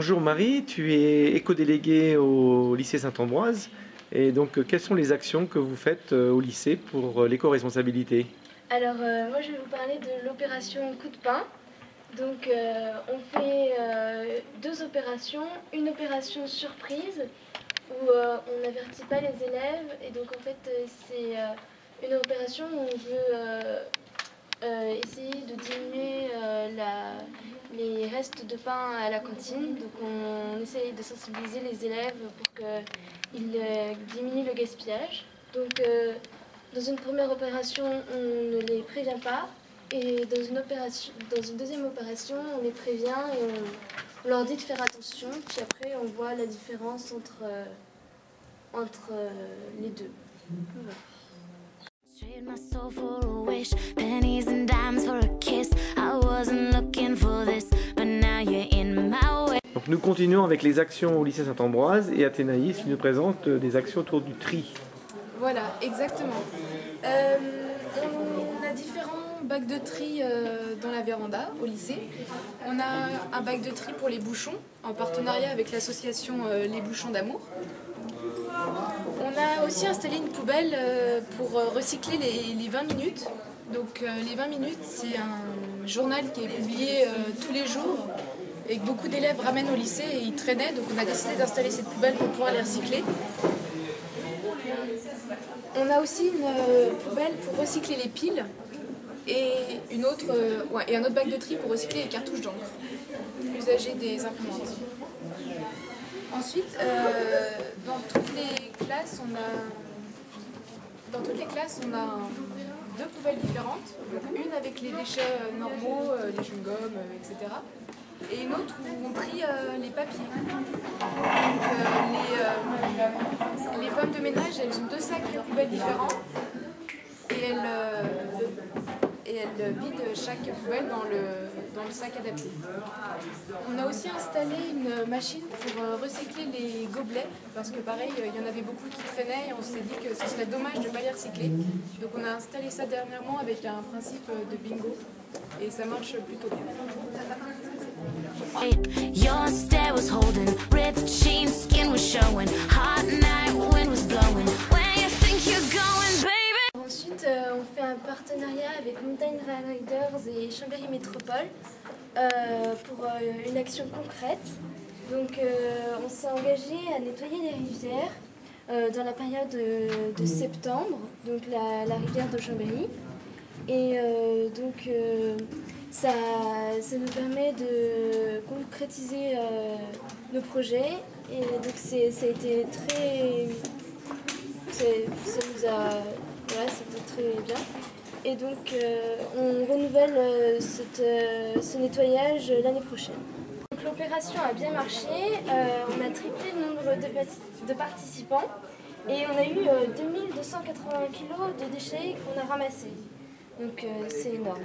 Bonjour Marie, tu es éco-déléguée au lycée Saint-Ambroise. Et donc, quelles sont les actions que vous faites au lycée pour l'éco-responsabilité? Alors, moi je vais vous parler de l'opération Coup de pain. Donc, on fait deux opérations. Une opération surprise où on n'avertit pas les élèves. Et donc, en fait, c'est une opération où on veut essayer de diminuer les restes de pain à la cantine. Donc, on essaye de sensibiliser les élèves pour qu'ils diminuent le gaspillage. Donc, dans une première opération, on ne les prévient pas. Et dans une deuxième opération, on les prévient et on leur dit de faire attention. Puis après, on voit la différence entre les deux. Voilà. Donc nous continuons avec les actions au lycée Saint-Ambroise et Athénaïs nous présente des actions autour du tri. Voilà, exactement. On a différents bacs de tri dans la véranda au lycée. On a un bac de tri pour les bouchons en partenariat avec l'association Les Bouchons d'Amour. On a aussi installé une poubelle pour recycler les 20 minutes. Donc les 20 minutes, c'est un journal qui est publié tous les jours et que beaucoup d'élèves ramènent au lycée et ils traînaient. Donc on a décidé d'installer cette poubelle pour pouvoir les recycler. On a aussi une poubelle pour recycler les piles et un autre bac de tri pour recycler les cartouches d'encre usagées des imprimantes. Ensuite, dans toutes les classes, on a deux poubelles différentes. Donc une avec les déchets normaux, les chewing-gums, etc. Et une autre où on trie les papiers. Donc, les femmes de ménage, elles ont deux sacs de poubelles différents et elles vident chaque poubelle dans le sac adapté. On a aussi installé une machine pour recycler les gobelets parce que pareil, il y en avait beaucoup qui traînaient et on s'est dit que ce serait dommage de ne pas les recycler. Donc on a installé ça dernièrement avec un principe de bingo et ça marche plutôt bien. Your stare was holding, ripped jeans, skin was showing, hot night, wind was blowing. Where you think you're going, baby? Ensuite, on fait un partenariat avec Mountain Riders et Chambéry Métropole pour une action concrète. Donc, on s'est engagé à nettoyer les rivières dans la période de septembre, donc la rivière de Chambéry. Et ça nous permet de concrétiser nos projets et donc ça a été c'était très bien et donc on renouvelle ce nettoyage l'année prochaine. L'opération a bien marché, on a triplé le nombre de participants et on a eu 2280 kg de déchets qu'on a ramassés, donc c'est énorme.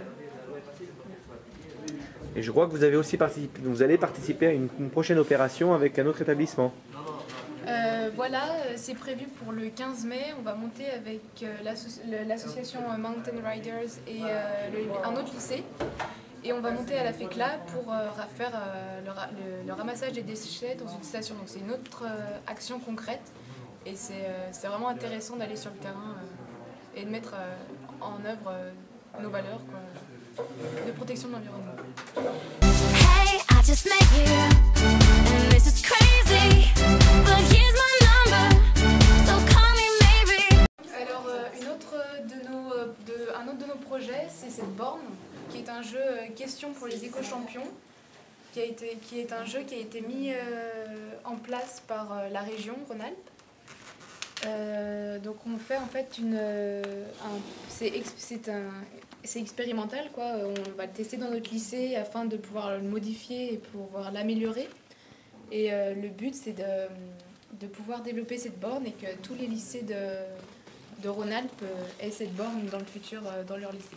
Et je crois que vous avez aussi vous allez participer à une prochaine opération avec un autre établissement. Voilà, c'est prévu pour le 15 mai. On va monter avec l'association Mountain Riders et un autre lycée. Et on va monter à la FECLA pour faire le ramassage des déchets dans une station. Donc c'est une autre action concrète. Et c'est vraiment intéressant d'aller sur le terrain et de mettre en œuvre nos valeurs de protection de l'environnement. Hey, I just met you, and this is crazy, but here's my number, so call me maybe. Alors, un autre de nos projets, c'est cette borne, qui est un jeu question pour les éco-champions, qui est un jeu qui a été mis en place par la région Rhône-Alpes. Donc on fait en fait c'est expérimental quoi. On va le tester dans notre lycée afin de pouvoir le modifier et pouvoir l'améliorer. Et le but c'est de pouvoir développer cette borne et que tous les lycées de Rhône-Alpes aient cette borne dans le futur dans leur lycée.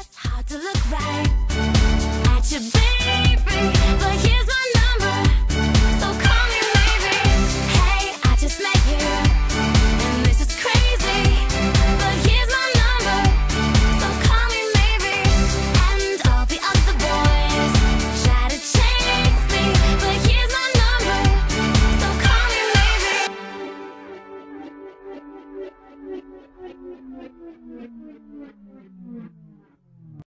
It's hard to look right at you, baby, but here's my number.